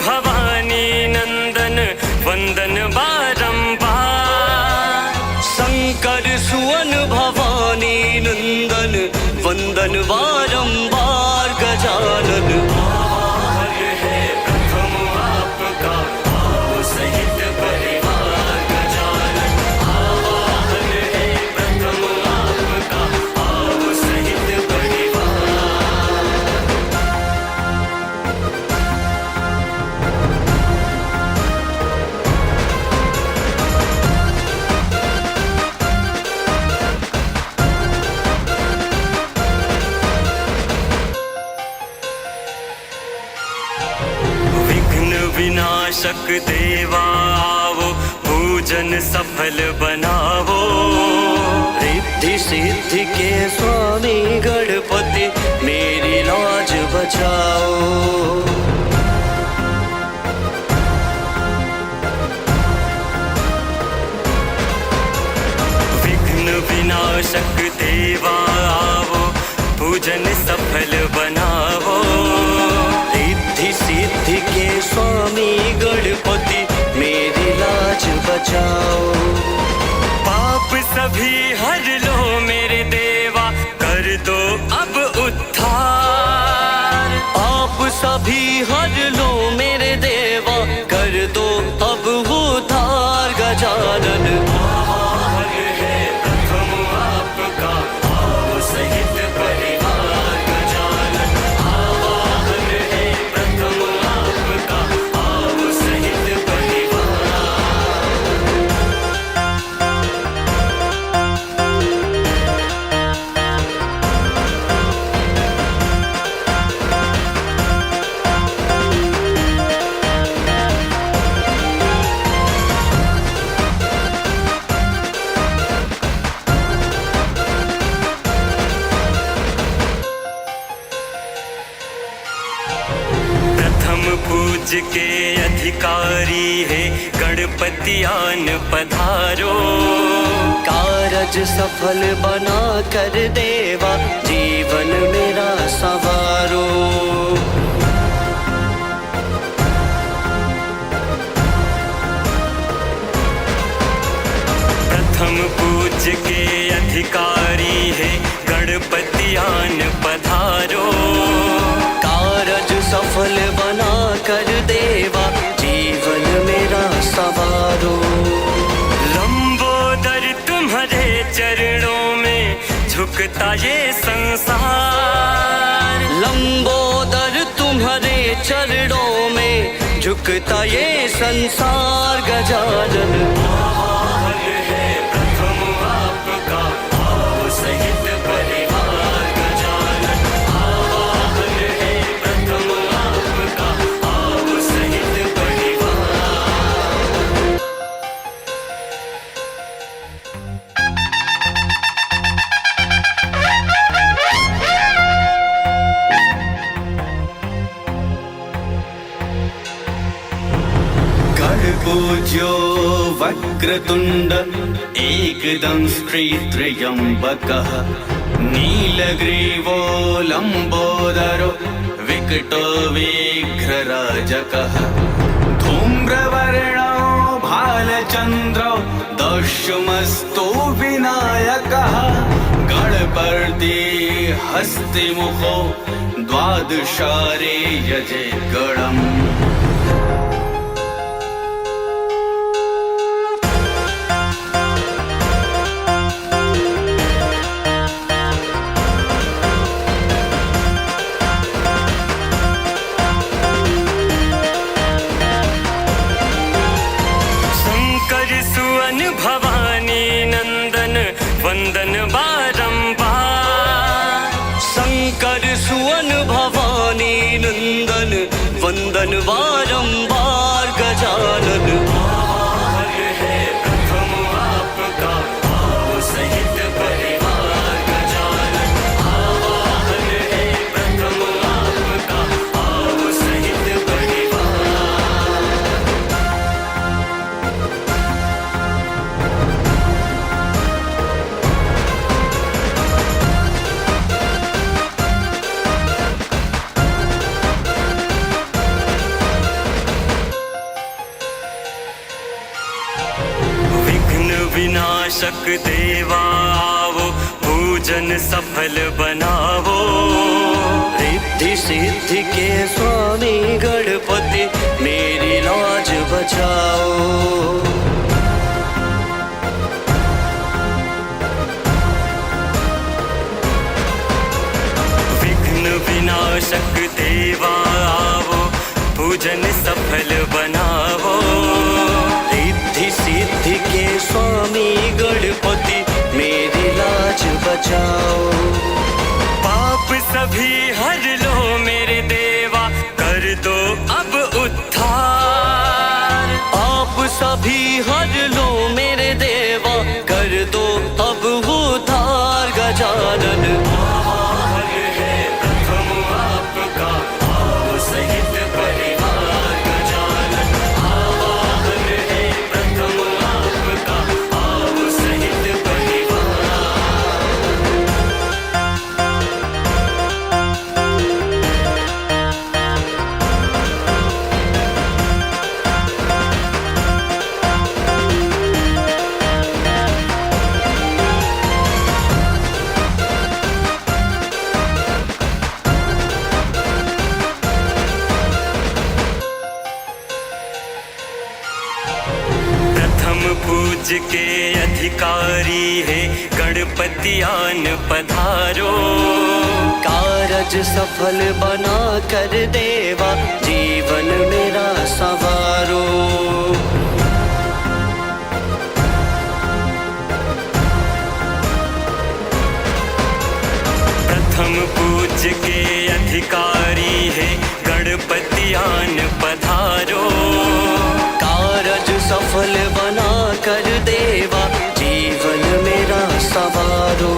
भवानी नंदन वंदन बारंबार। शंकर सुवन भवानी नंदन वंदन बारंबार। गजानन आवाहन है प्रथम आपका, आओ सहित परिवार गजानन आवाहन है प्रथम आपका, आओ सहित परिवार। विनाशक देवा आवो पूजन सफल बनावो। रिद्धि सिद्धि के स्वामी गणपति मेरी लाज बचाओ। विघ्न विनाशक देवा आवो पूजन सफल बनावो। रिद्धि सिद्धि के स्वामी गणपति मेरी लाज बचाओ। पाप सभी हर लो मेरे देवा कर दो अब उद्धार। आप सभी हर लो मेरे देवा कर दो अब उद्धार। गजानन आवाहन है प्रथम आपका, आओ सहित परिवार गजानन आवाहन है प्रथम आपका, आओ सहित परिवार। पूज के अधिकारी है गणपति आन पधारो। कारज सफल बना कर देवा जीवन मेरा संवारो। प्रथम पूज के अधिकारी है गणपति आन पधारो। कारज सफल बना कर देवा जीवन मेरा संवारो। लंबोदर तुम्हारे चरणों में झुकता ये संसार। लंबोदर तुम्हारे चरणों में झुकता ये संसार गजानन। आभार है प्रथम आपका भाव सहित परिवार गजानन। आभार है प्रथम आपका भाव सहित परिवार। पूज्यो वक्रतुंड एकदं श्रीत्रयंबकः नीलग्रीवो लंबोदरो विकटो विघ्नराजकः धूम्रवर्णो भालचंद्रो दशमस्तो विनायकः गणपति हस्तिमुखो द्वादशारे यजे गणम्। वंदन बारंबार। शंकर सुवन भवानी नंदन वंदन बारंबार गजानन। आभार है प्रथम आपका भाव सहित परिवार गजानन। आभार है प्रथम आपका भाव सहित परिवार। विनाशक देवा आवो पूजन सफल बनावो। रिद्धि सिद्धि के स्वामी गणपति मेरी लाज बचाओ। विघ्न विनाशक देवा आवो पूजन सफल बनावो। रिद्धि सिद्धि के स्वामी गणपति मेरी लाज बचाओ। पाप सभी हर लो मेरे देवा कर दो अब उद्धार। आप सभी हर लो मेरे देवा कर दो अब उद्धार गजानन। आभार है प्रथम आपका भाव सहित परिवार गजानन। आभार है प्रथम आपका भाव सहित परिवार। पूज के अधिकारी है गणपति आन पधारो। कारज सफल बना कर देवा जीवन मेरा सवारो। प्रथम पूज के अधिकारी है गणपति आन पधारो। कारज सफल बना कर देवा जीवन मेरा सवारो।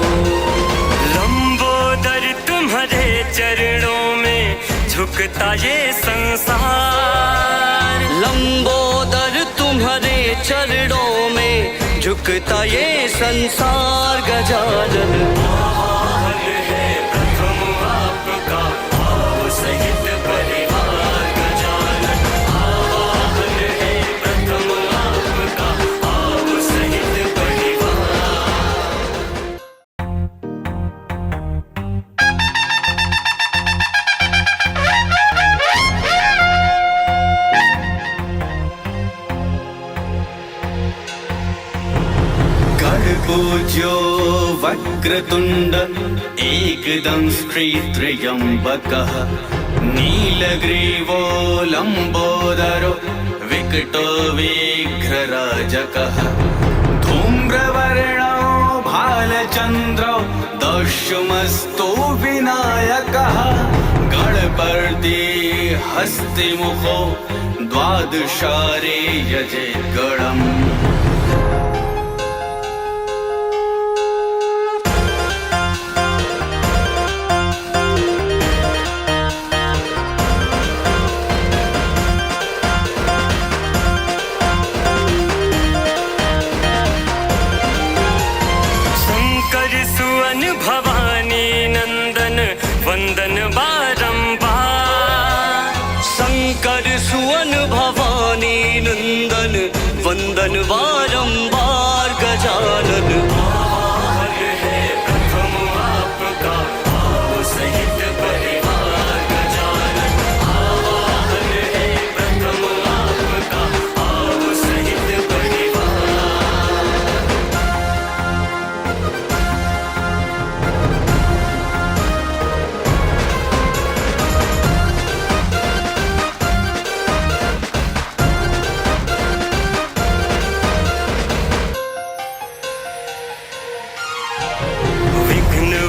लंबोदर तुम्हारे चरणों में झुकता ये संसार। लंबोदर तुम्हारे चरणों में झुकता ये संसार गजानन। आभार है प्रथम आपका भाव सहित परिवार गजानन। आभार है प्रथम आपका भाव सहित परिवार। पूज्यो पूज्यो वक्रतुण्ड एकदंष्ट्रित्र्यम्बकः नीलग्रीवो लम्बोदरो विकटो विघ्नराजकः धूम्रवर्णो भालचन्द्रो दशमस्तो विनायकः गणपति हस्तिमुखो द्वादशारे यजेद्गणम्। वंदन बारंबार शंकर सुवन भवानी नंदन वंदन बारंबार गजानन। आभार है प्रथम आपका भाव सहित परिवार गजानन। आभार है प्रथम आपका भाव सहित परिवार।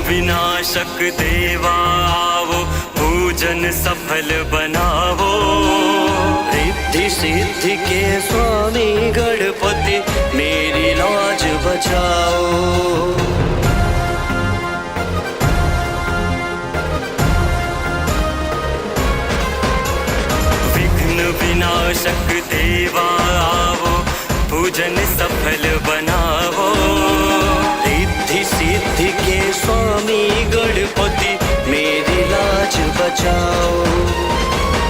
विनाशक देवा आवो पूजन सफल बनावो। रिद्धि सिद्धि के स्वामी गणपति मेरी लाज बचाओ। विघ्न विनाशक देवा आवो पूजन सफल बनावो। रिद्धि सिद्धि के स्वामी गणपति मेरी लाज बचाओ।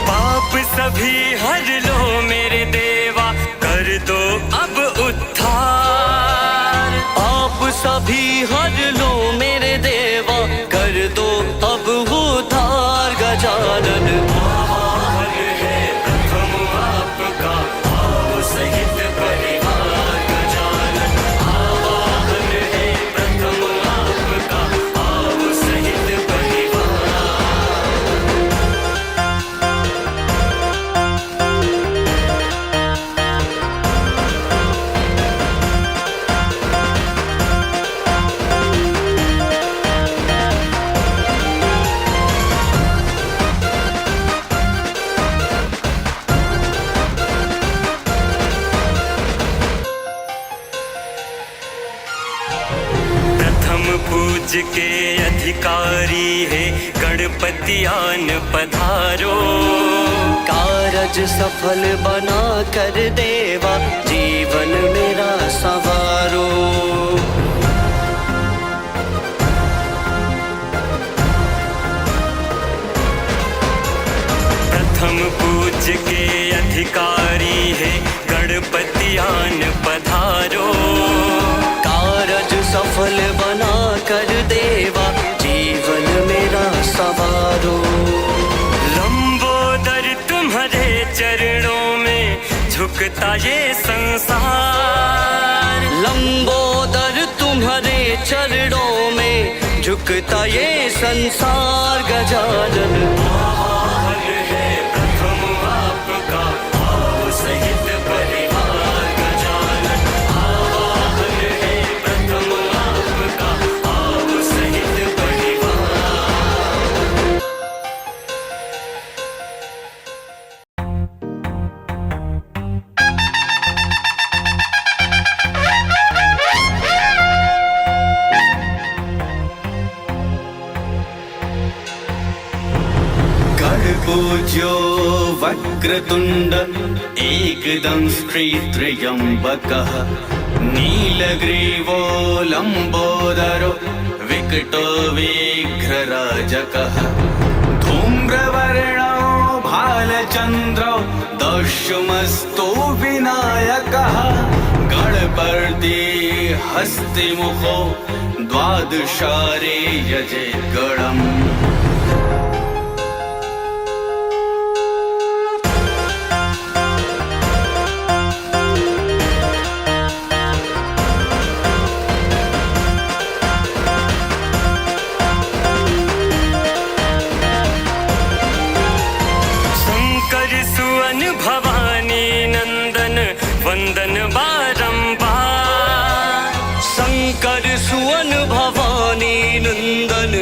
पाप सभी हर लो मेरे देवा कर दो अब उद्धार। पाप सभी हर लो मेरे देवा कर दो अब उद्धार गजानन। आभार है प्रथम आपका भाव सहित परिवार गजानन। आभार है प्रथम आपका भाव सहित परिवार। पूज के अधिकारी है गणपति आन पधारो। कारज सफल बना कर देवा जीवन मेरा संवारो। प्रथम पूज के अधिकारी है गणपति आन पधारो। कारज सफल बना कर देवा जीवन मेरा संवारो। लंबोदर तुम्हारे चरणों में झुकता ये संसार। लंबोदर तुम्हारे चरणों में झुकता ये संसार गजानन। आभार है प्रथम आपका भाव सहित परिवार गजानन। आभार है प्रथम आपका भाव सहित परिवार। पूज्यो वक्रतुण्ड एकदंष्ट्रित्र्यम्बकः नीलग्रीवो लम्बोदरो विकटो विघ्नराजकः धूम्रवर्णो भालचन्द्रो दशमस्तो विनायकः गणपति हस्तिमुखो द्वादशारे यजेद्गणम्। शंकर सुवन भवानी नंदन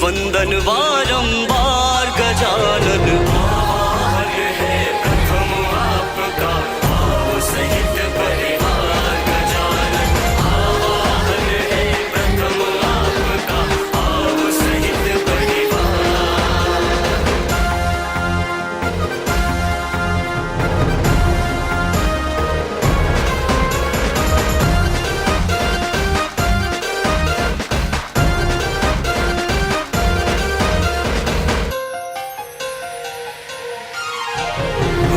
वंदन बारंबार गजानन। आभार है प्रथम आपका, आओ सहित परिवार गजानन। आभार है प्रथम आपका, आओ सहित परिवार।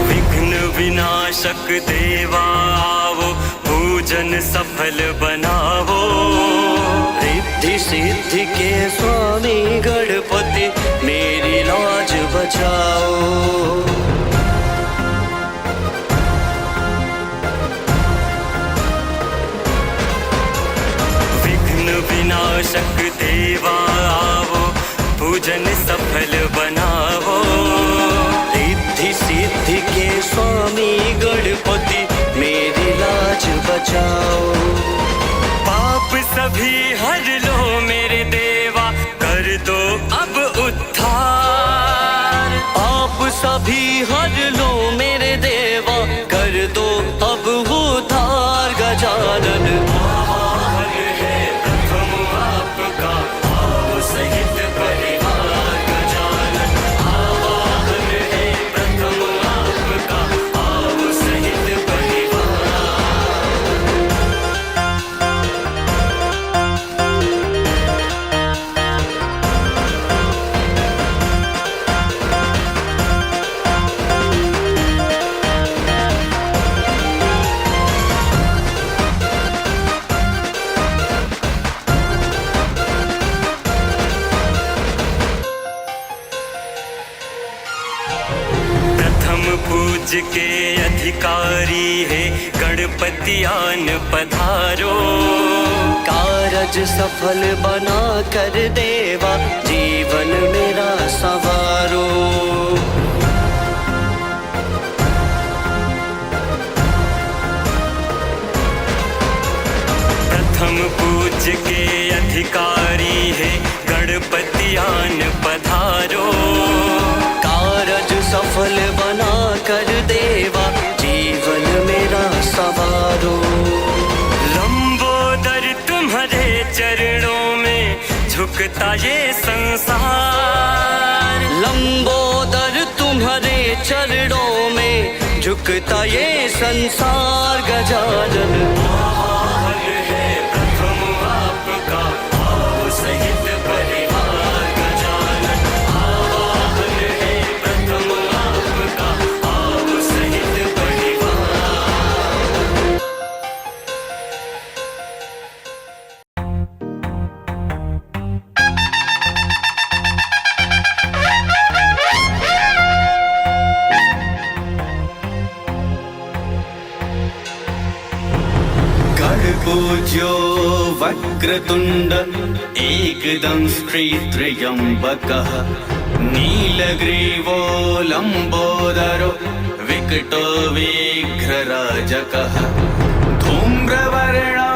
विघ्न विनाशक देवा आवो, पूजन सफल बनावो। रिद्धि सिद्धि के स्वामी गणपति मेरी लाज बचाओ। विघ्न विनाशक देवा आवो, पूजन सफल बनावो। रिद्धि सिद्धि के स्वामी गणपति मेरी लाज बचाओ। पाप सभी हर लो मेरे देवा, कर दो अब उद्धार। आप सभी हर लो मेरे देवा, कर दो अब उद्धार गजानन। आभार है प्रथम आपका, आओ सहित परिवार गजानन। आभार है प्रथम आपका, आओ सहित परिवार। प्रथम पूज्य के अधिकारी है, गणपति आन पधारो। कारज सफल बना कर देवा, जीवन मेरा सवारो। प्रथम पूज्य के अधिकारी है, गणपति आन पधारो। कारज सफल बना कर देवा, जीवन मेरा सवारो। लंबोदर तुम्हारे चरणों में झुकता ये संसार। लंबोदर तुम्हारे चरणों में झुकता ये संसार गजानन। आभार है प्रथम आपका, आओ सहित परिवार गजानन। आभार है प्रथम आपका, आओ सहित परिवार। पूज्यो वक्रतुंड एकदं श्रीत्र्यंबकः नीलग्रीवो लंबोदरो विकटो विघ्नराजकः धूम्रवर्णो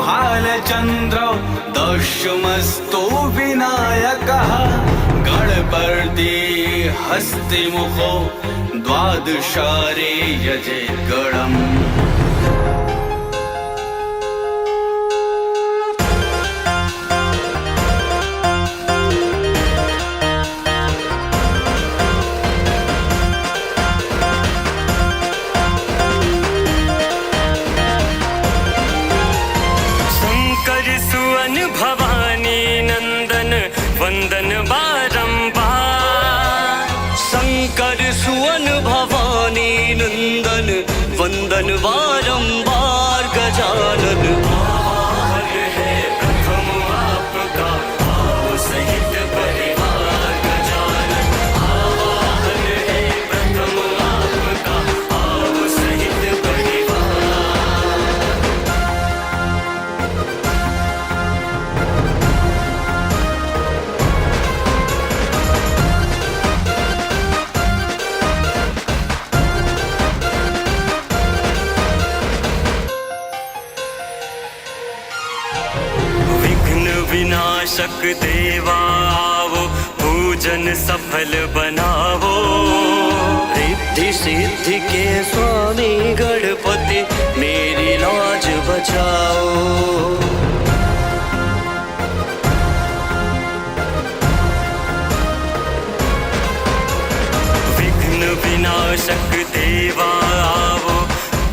भालचंद्रो दशमस्तो विनायकः गणपति हस्तिमुखो द्वादशारे यजे गणम्। वंदन बारंबार। शंकर सुवन भवानी नंदन वंदन बारंबार गजानन। आभार है प्रथम आपका, आओ सहित परिवार गजानन। आभार है प्रथम आपका, आओ सहित परिवार। विनाशक देवा आवो, पूजन सफल बनावो। रिद्धि सिद्धि के स्वामी गणपति मेरी लाज बचाओ। विघ्न विनाशक देवा आवो,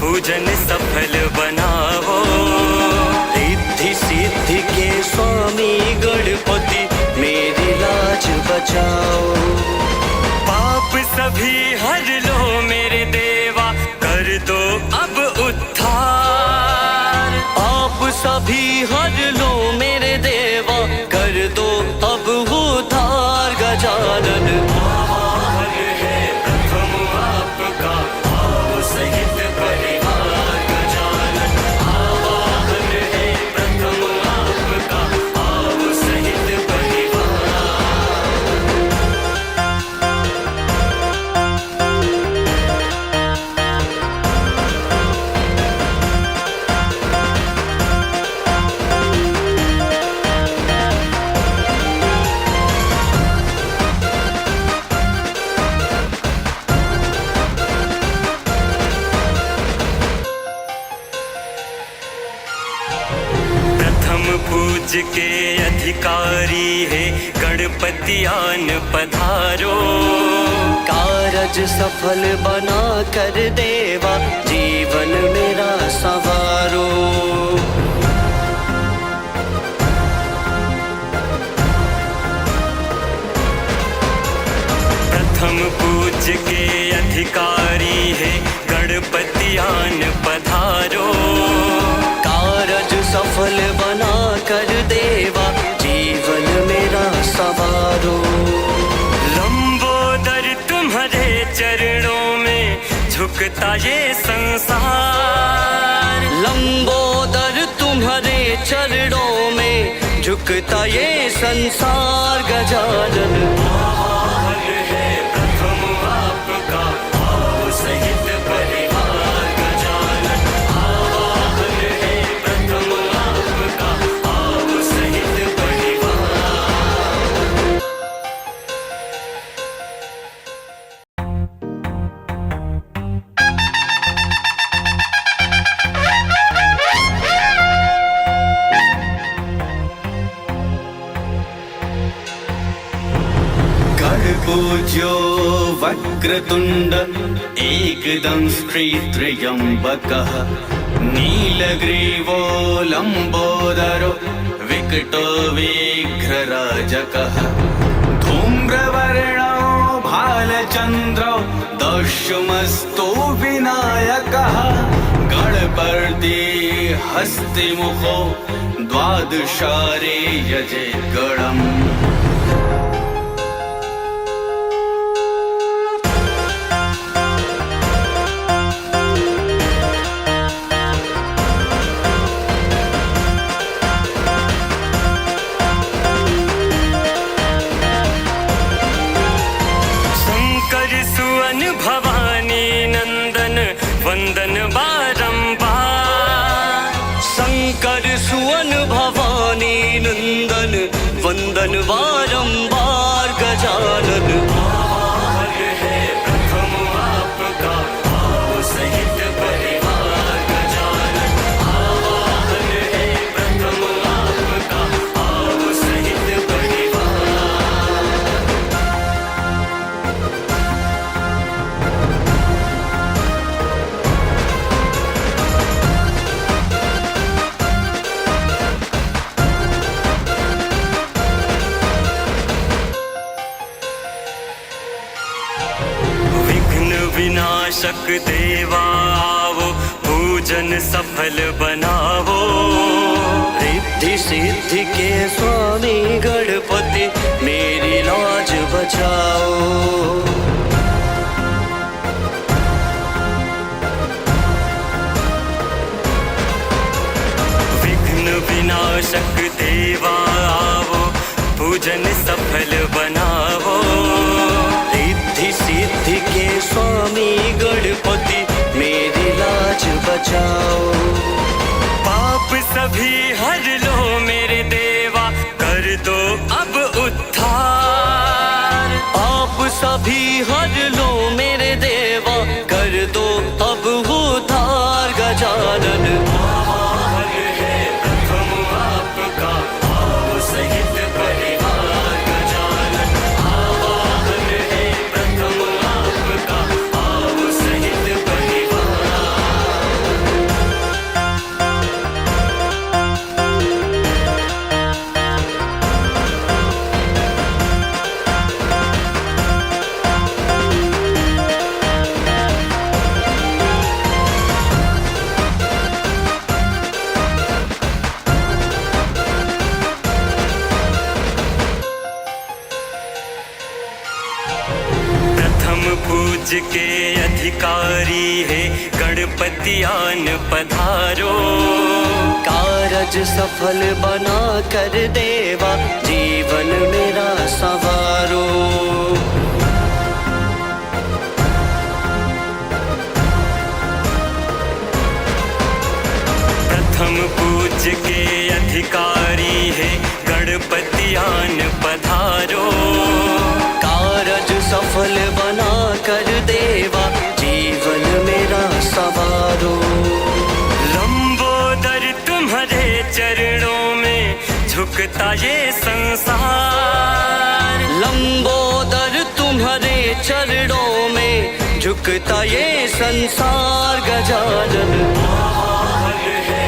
पूजन सफल बनावो। रिद्धि सिद्धि के स्वामी गणपति मेरी लाज बचाओ। पाप सभी हर लो मेरे देवा, कर दो अब उद्धार। आप सभी हर लो मेरे देवा, कर दो अब उद्धार। गजानन आवाहन है प्रथम आपका, आओ सहित परिवार। गजानन आवाहन है प्रथम आपका, आओ सहित परिवार। प्रथम पूज के अधिकारी है गणपति आन पधारो। कारज सफल बना कर देवा, जीवन मेरा संवारो। प्रथम पूज के अधिकारी है गणपति आन पधारो। कारज सफल बना कर देवा, जीवन मेरा संवारो। लंबोदर तुम्हारे चरणों में झुकता ये संसार। लंबोदर तुम्हारे चरणों में झुकता ये संसार। गजानन आवाहन है प्रथम आपका, आओ सहित परिवार। गजानन आवाहन है प्रथम आपका, आओ सहित परिवार। पूज्यो वक्रतुंड एकदं श्रीत्र्यंबकः, नीलग्रीवो लंबोदरो विकटो विघ्नराजकः। धूम्रवर्णो भालचंद्रो दशमस्तो विनायकः। गणपति हस्तिमुखो द्वादशारे यजे गणम्। भवानी नंदन वंदन बारंबार। शंकर सुवन भवानी नंदन वंदन बारंबार। गजानन आवाहन है प्रथम आपका, आओ सहित परिवार। गजानन आवाहन है प्रथम आपका, आओ सहित परिवार। विनाशक देवा आवो, पूजन सफल बनावो। रिद्धि सिद्धि के स्वामी गणपति मेरी लाज बचाओ। विघ्न विनाशक देवा आवो, पूजन सफल बनावो। रिद्धि सिद्धि के स्वामी गणपति मेरी लाज बचाओ। पाप सभी हर लो मेरे देवा, सभी हर लो मेरे देवा, कर दो अब उद्धार गजानन। आवाहन है प्रथम आपका, आओ सहित परिवार गजानन। आवाहन है प्रथम आपका, आओ सहित परिवार। प्रथम पूज के अधिकारी है गणपति आन पधारो। कारज सफल बना कर देवा, जीवन मेरा संवारो। प्रथम पूज के अधिकारी है गणपति आन पधारो। कारज सफल बना कर देवा, जीवन मेरा संवारो। लंबोदर तुम्हारे चरणों में झुकता ये संसार। लंबोदर तुम्हारे चरणों में झुकता ये संसार गजानन। आवाहन है